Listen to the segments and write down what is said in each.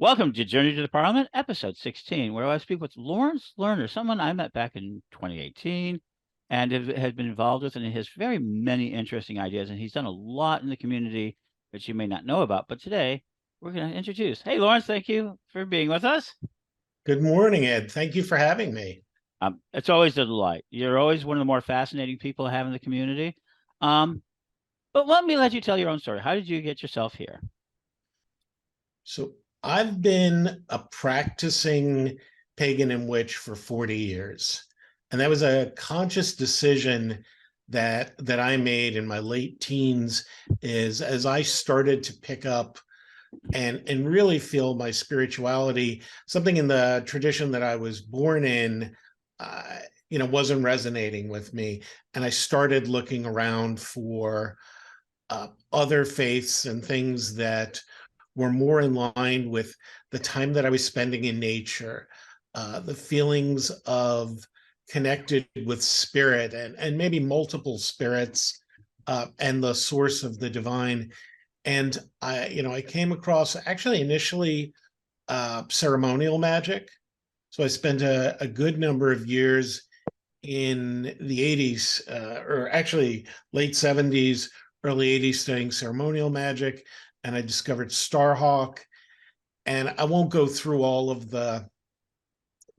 Welcome to Journey to the Parliament, episode 16, where I speak with Lawrence Lerner, someone I met back in 2018 and has been involved with, and he has very many interesting ideas, and he's done a lot in the community that you may not know about. But today, we're going to introduce. Hey, Lawrence, thank you for being with us. Good morning, Ed. Thank you for having me. It's always a delight. You're always one of the more fascinating people I have in the community. Um, but let you tell your own story. How did you get yourself here? So I've been a practicing pagan and witch for 40 years. And that was a conscious decision that I made in my late teens is as I started to pick up and really feel my spirituality, something in the tradition that I was born in, wasn't resonating with me. And I started looking around for other faiths and things that were more in line with the time that I was spending in nature, the feelings of connected with spirit and maybe multiple spirits, and the source of the divine. And I came across actually initially ceremonial magic. So I spent a good number of years in the 80s, or actually late 70s, early 80s, studying ceremonial magic. And I discovered Starhawk. And I won't go through all of the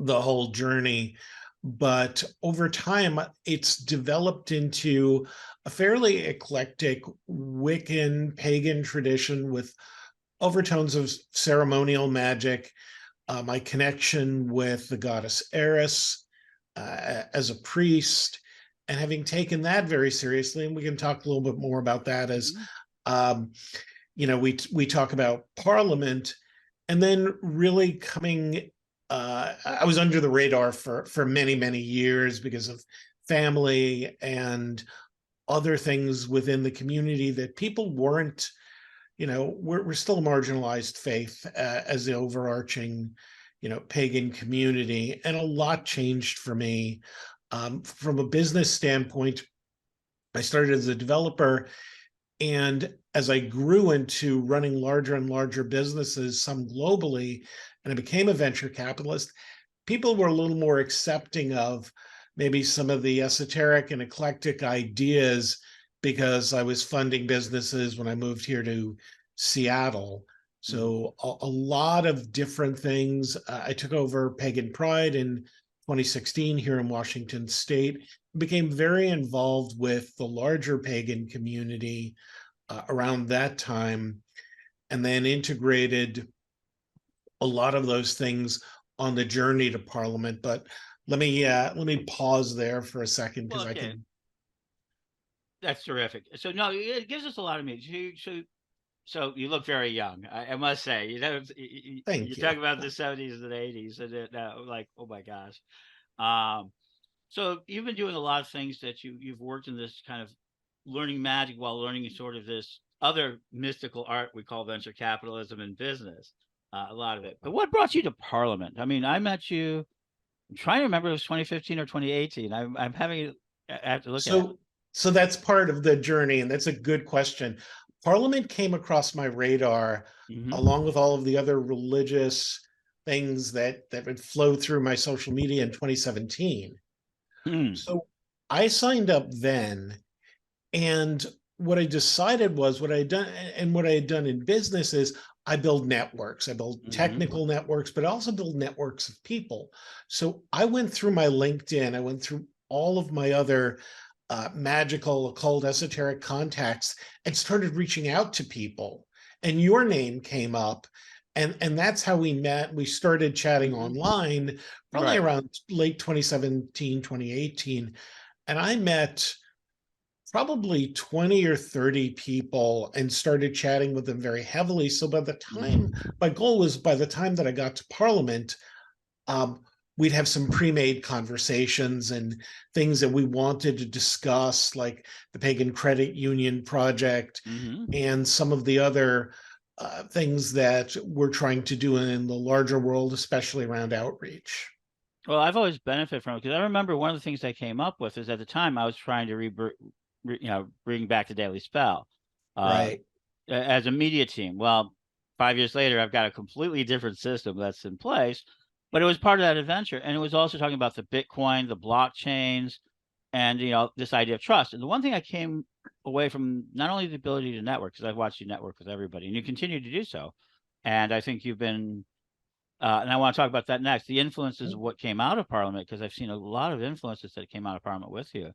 whole journey, but over time, it's developed into a fairly eclectic Wiccan pagan tradition with overtones of ceremonial magic. My connection with the goddess Eris as a priest, and having taken that very seriously, and we can talk a little bit more about that as um, we talk about Parliament, and then really coming. I was under the radar for many years because of family and other things within the community that people weren't. We're still a marginalized faith as the overarching, pagan community, and a lot changed for me. From a business standpoint, I started as a developer, and as I grew into running larger and larger businesses, some globally, and I became a venture capitalist, people were a little more accepting of maybe some of the esoteric and eclectic ideas because I was funding businesses when I moved here to Seattle. So a lot of different things. I took over Pagan Pride in 2016 here in Washington State, became very involved with the larger pagan community around that time, and then integrated a lot of those things on the journey to Parliament. But let me pause there for a second Well, because I okay, can. that's terrific. So no, it gives us a lot of meat. So you look very young, I must say. You Thank talk you. about the 70s and 80s, and like, oh my gosh. Um, so you've been doing a lot of things that you've worked in this kind of learning magic while learning sort of this other mystical art we call venture capitalism and business. A lot of it. But what brought you to Parliament? I mean, I met you. I'm trying to remember. It was 2015 or 2018. I'm having. I have to look at it. So that's part of the journey, and that's a good question. Parliament came across my radar Hmm. along with all of the other religious things that would flow through my social media in 2017. Hmm. So I signed up then, and what I decided was what I had done, and what I had done in business is I build networks. I build Hmm. technical networks, but I also build networks of people. So I went through my LinkedIn, I went through all of my other magical, occult, esoteric contacts and started reaching out to people. And your name came up. And that's how we met. We started chatting Hmm. online probably Right. around late 2017, 2018. And I met probably 20 or 30 people and started chatting with them very heavily. So by the time, Hmm. my goal was by the time that I got to Parliament, um, we'd have some pre-made conversations and things that we wanted to discuss, like the Pagan Credit Union project Hmm. and some of the other things that we're trying to do in the larger world, especially around outreach. Well, I've always benefited from it because I remember one of the things I came up with is at the time I was trying to bring back the Daily Spell, uh, Right. as a media team. Well, 5 years later, I've got a completely different system that's in place. But it was part of that adventure, and it was also talking about the Bitcoin, the blockchains, and this idea of trust. And the one thing I came away from, not only the ability to network, because I've watched you network with everybody, and you continue to do so, and I think you've been and I want to talk about that next, the influences of what came out of Parliament, because I've seen a lot of influences that came out of Parliament with you.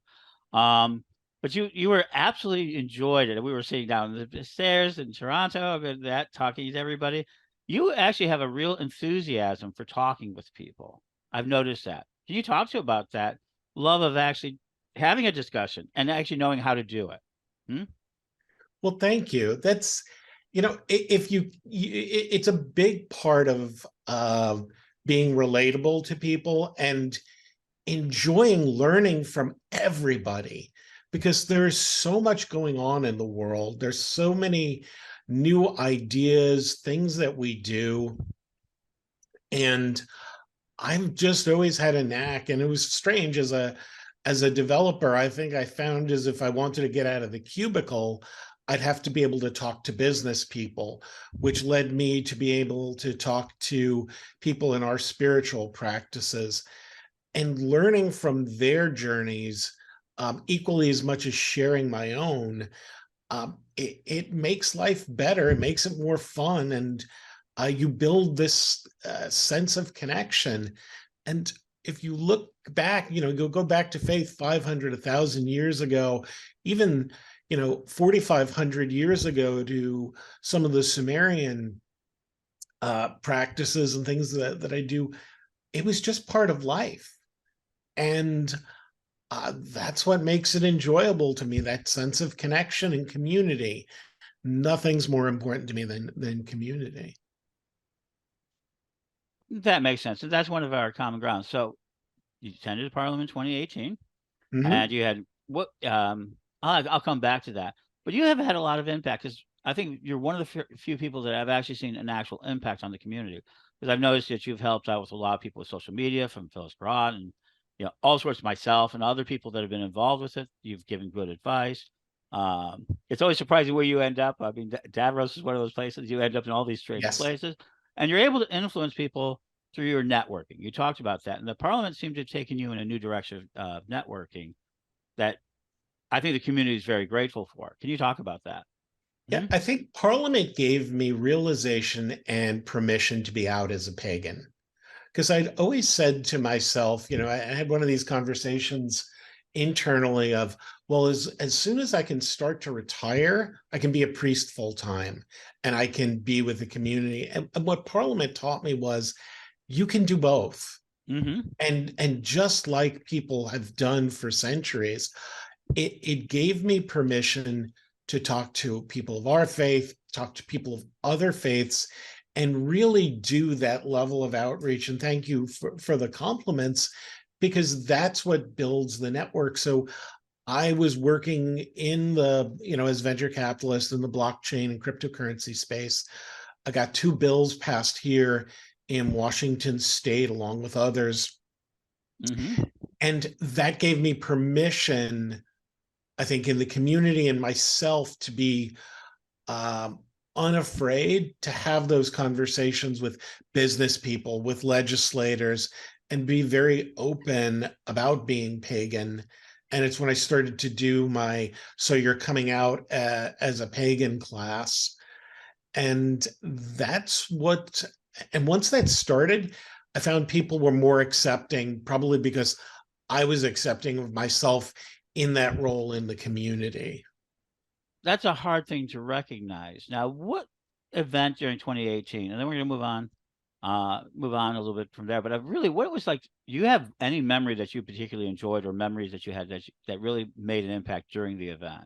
But you were absolutely enjoyed it. We were sitting down the stairs in Toronto, that talking to everybody. You actually have a real enthusiasm for talking with people. I've noticed that. Can you talk to about that love of actually having a discussion and actually knowing how to do it? Hmm? Well, thank you. That's, if it's a big part of being relatable to people and enjoying learning from everybody, because there's so much going on in the world. There's so many new ideas, things that we do. And I've just always had a knack, and it was strange as a developer. I think I found as if I wanted to get out of the cubicle, I'd have to be able to talk to business people, which led me to be able to talk to people in our spiritual practices and learning from their journeys, equally as much as sharing my own. It makes life better. It makes it more fun, and you build this sense of connection. And if you look back, go back to faith 500, 1,000 years ago, even 4,500 years ago, to some of the Sumerian practices and things that I do, it was just part of life. And that's what makes it enjoyable to me, that sense of connection and community. Nothing's more important to me than community. That makes sense. And that's one of our common grounds. So you attended Parliament 2018. And Mm-hmm. you had what? I'll come back to that. But you have had a lot of impact, because I think you're one of the few people that I've actually seen an actual impact on the community. Because I've noticed that you've helped out with a lot of people with social media, from Phyllis Broad and all sorts, myself and other people that have been involved with it. You've given good advice. It's always surprising where you end up. I mean, Davros is one of those places you end up in all these strange Yes. places, and you're able to influence people through your networking. You talked about that, and the Parliament seemed to have taken you in a new direction of networking that I think the community is very grateful for. Can you talk about that? Yeah, Hmm? I think Parliament gave me realization and permission to be out as a pagan. Because I'd always said to myself, I had one of these conversations internally of, well, as soon as I can start to retire, I can be a priest full time and I can be with the community. And what Parliament taught me was you can do both. Hmm. And just like people have done for centuries, it gave me permission to talk to people of our faith, talk to people of other faiths, and really do that level of outreach. And thank you for the compliments, because that's what builds the network. So I was working in as venture capitalist in the blockchain and cryptocurrency space. I got 2 bills passed here in Washington State, along with others. Hmm. And that gave me permission, I think, in the community and myself, to be um, unafraid to have those conversations with business people, with legislators, and be very open about being pagan. And it's when I started to do my "So You're Coming Out as a Pagan" class. And that's what, and once that started, I found people were more accepting, probably because I was accepting of myself in that role in the community. That's a hard thing to recognize. Now, what event during 2018, and then we're going to move on a little bit from there. But what was like? Do you have any memory that you particularly enjoyed, or memories that you had that really made an impact during the event?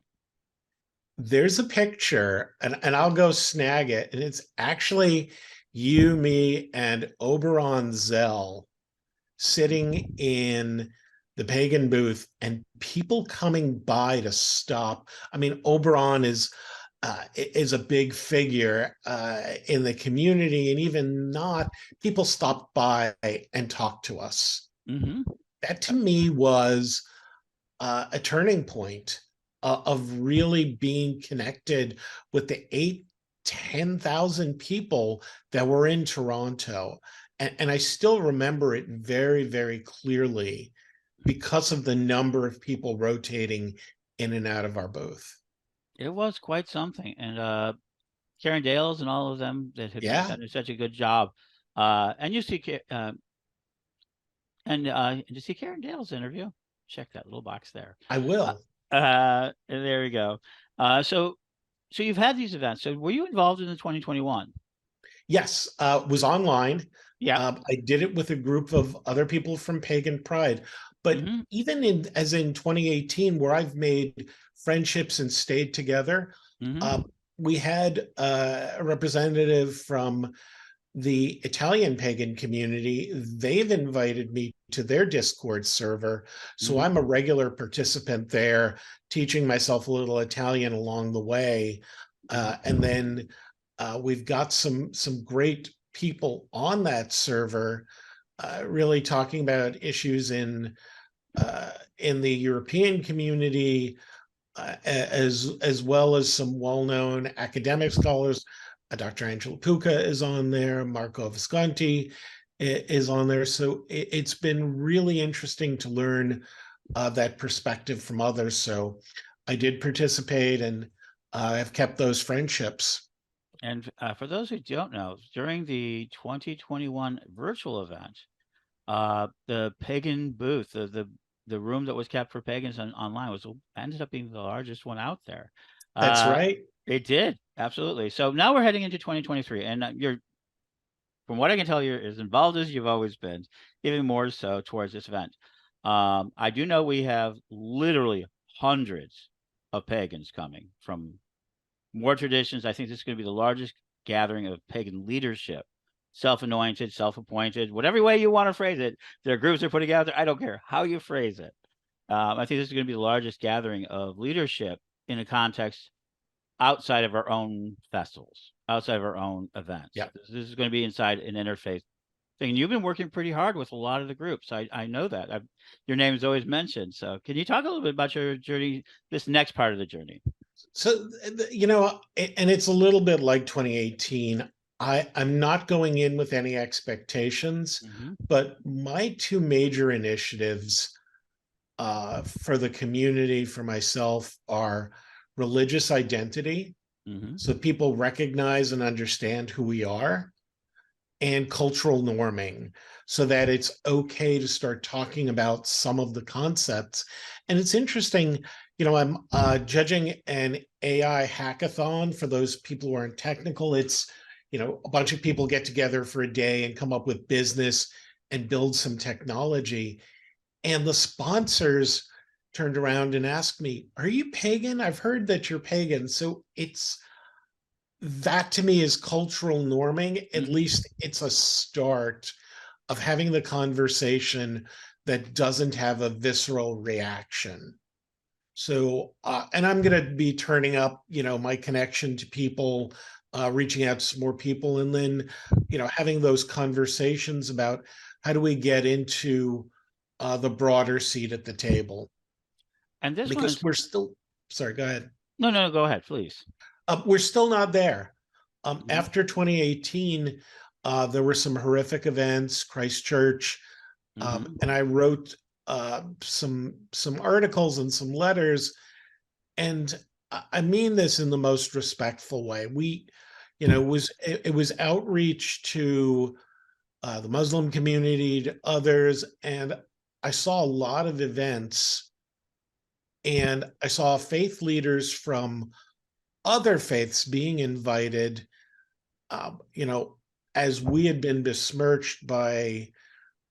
There's a picture, and I'll go snag it. And it's actually you, me, and Oberon Zell sitting in the pagan booth, and people coming by to stop. I mean, Oberon is a big figure in the community, and even not, people stopped by and talked to us. Hmm. That to me was a turning point of really being connected with the 10,000 people that were in Toronto. And I still remember it very, very clearly because of the number of people rotating in and out of our booth. It was quite something, and Karen Dales and all of them that have just Yeah, done such a good job. And you see, and you see Karen Dale's interview. Check that little box there. I will. And there we go. So you've had these events. So were you involved in the 2021? Yes, was online. Yeah. I did it with a group of other people from Pagan Pride. But Hmm. even as in 2018, where I've made friendships and stayed together, Hmm. uh, we had a representative from the Italian pagan community. They've invited me to their Discord server. So Hmm. I'm a regular participant there, teaching myself a little Italian along the way. And then we've got some great people on that server, really talking about issues in the European community, as well as some well-known academic scholars. Dr. Angela Puca is on there. Marco Visconti is on there. So it's been really interesting to learn that perspective from others. So I did participate, and I've kept those friendships. And for those who don't know, during the 2021 virtual event, the pagan booth, the room that was kept for pagans online was ended up being the largest one out there. That's Uh, right. it did absolutely. So now we're heading into 2023, and you're, from what I can tell, you're as involved as you've always been, even more so towards this event. I do know we have literally hundreds of pagans coming from more traditions. I think this is going to be the largest gathering of pagan leadership, self-anointed, self-appointed, whatever way you want to phrase it. Their groups are putting out there. I don't care how you phrase it. I think this is going to be the largest gathering of leadership in a context outside of our own festivals, outside of our own events. Yeah. This is going to be inside an interfaith thing. And you've been working pretty hard with a lot of the groups. I know that. Your name is always mentioned. So can you talk a little bit about your journey, this next part of the journey? So, and it's a little bit like 2018. I'm not going in with any expectations, Hmm. but my two major initiatives for the community, for myself, are religious identity. Hmm. So people recognize and understand who we are, and cultural norming, so that it's okay to start talking about some of the concepts. And it's interesting, I'm judging an AI hackathon. For those people who aren't technical, it's, a bunch of people get together for a day and come up with business and build some technology. And the sponsors turned around and asked me, "Are you pagan? I've heard that you're pagan." So it's that, to me, is cultural norming. At Hmm. least it's a start of having the conversation that doesn't have a visceral reaction. So, and I'm going to be turning up, my connection to people, reaching out to some more people, and then, having those conversations about how do we get into the broader seat at the table, And this one because is, we're still, sorry, go ahead. no, no, go ahead, please. We're still not there. Hmm. After 2018, there were some horrific events, Christchurch, Hmm. and I wrote some articles and some letters, and I mean this in the most respectful way. It was outreach to the Muslim community, to others, and I saw a lot of events, and I saw faith leaders from other faiths being invited, um, you know, as we had been besmirched by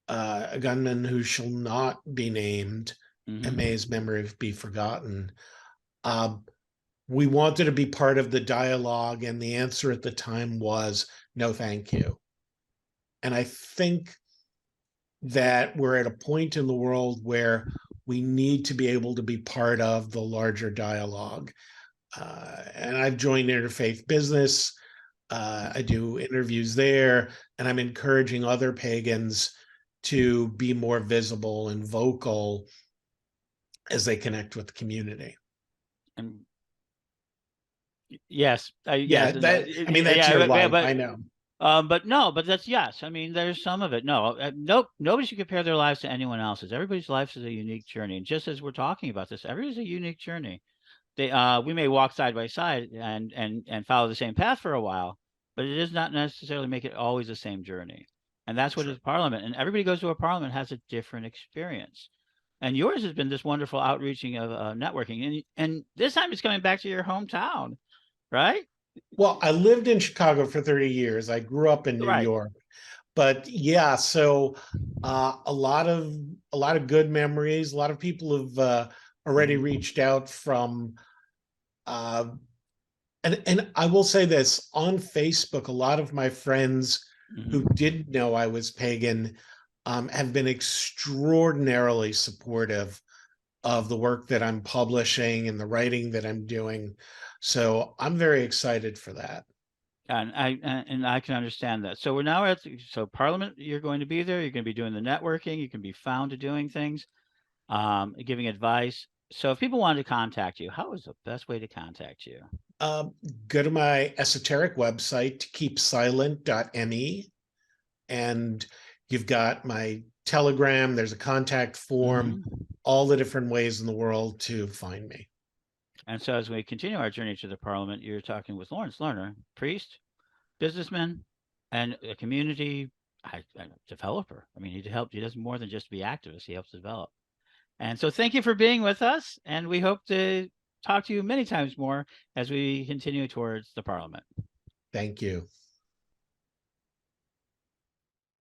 a gunman who shall not be named, and Hmm. may his memory be forgotten. Um, we wanted to be part of the dialogue, and the answer at the time was no, thank you. And I think that we're at a point in the world where we need to be able to be part of the larger dialogue. And I've joined Interfaith Business. I do interviews there, and I'm encouraging other pagans to be more visible and vocal as they connect with the community. And Yes, Yeah, yes, and that I mean that's yeah, your yeah, life. I know. but no, but that's yes. I mean, there's some of it. No, nope. Nobody should compare their lives to anyone else's. Everybody's life is a unique journey, and just as we're talking about this, everybody's a unique journey. We may walk side by side and follow the same path for a while, but it does not necessarily make it always the same journey. And that's what True. is parliament. And everybody goes to a parliament has a different experience. And yours has been this wonderful outreaching of networking, and this time it's coming back to your hometown, right? Well, I lived in Chicago for 30 years. I grew up in New Right. York. But yeah, so a lot of good memories. A lot of people have already Mhm. reached out from uh and I will say this on Facebook, a lot of my friends who Mhm. didn't know I was pagan have been extraordinarily supportive of the work that I'm publishing and the writing that I'm doing. So I'm very excited for that. And I can understand that. So we're now at so Parliament. You're going to be there. You're going to be doing the networking. You can be found to doing things, giving advice. So if people wanted to contact you, how is the best way to contact you? Um, Go to my esoteric website, keepsilent.me, and you've got my Telegram. There's a contact form, Hmm. all the different ways in the world to find me. And so as we continue our journey to the Parliament, you're talking with Lawrence Lerner, priest, businessman, and a community developer. I mean, he helped. He does more than just be activist. He helps develop. And so thank you for being with us, and we hope to talk to you many times more as we continue towards the Parliament. Thank you.